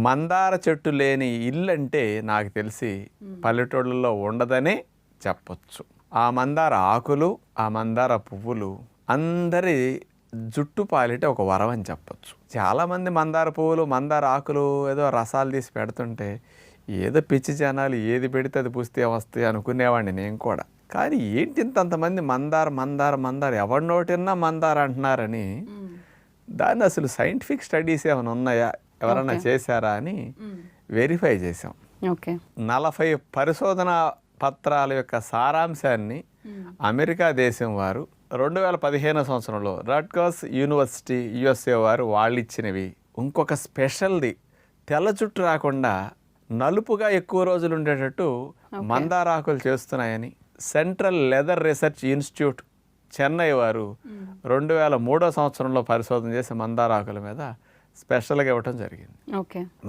మందార చెట్టు లేని ఇల్లు అంటే నాకు తెలిసి పల్లెటూళ్ళలో ఉండదనే చెప్పొచ్చు. ఆ మందార ఆకులు, ఆ మందార పువ్వులు అందరి జుట్టు పాలిటే ఒక వరం అని చెప్పొచ్చు. చాలామంది మందార పువ్వులు, మందార ఆకులు ఏదో రసాలు తీసి పెడుతుంటే ఏదో పిచ్చి జనాలు ఏది పెడితే అది పుస్తే వస్తాయి అనుకునేవాడిని నేను కూడా. కానీ ఏంటి ఇంతంతమంది మందార మందార మందార ఎవరి నోటిన్నా మందార అంటున్నారని, దాన్ని అసలు సైంటిఫిక్ స్టడీస్ ఏమైనా ఉన్నాయా, ఎవరైనా చేశారా అని వెరిఫై చేసాం. 40 పరిశోధన పత్రాల యొక్క సారాంశాన్ని అమెరికా దేశం వారు 2015 సంవత్సరంలో రట్గర్స్ యూనివర్సిటీ USA వారు వాళ్ళు ఇచ్చినవి. ఇంకొక స్పెషల్ది తెల్ల జుట్టు రాకుండా నలుపుగా ఎక్కువ రోజులు ఉండేటట్టు మందారాకులు చేస్తున్నాయని central leather research institute Chennai వారు 2003 సంవత్సరంలో పరిశోధన చేసి మందారాకుల మీద స్పెషల్గా ఇవ్వటం జరిగింది.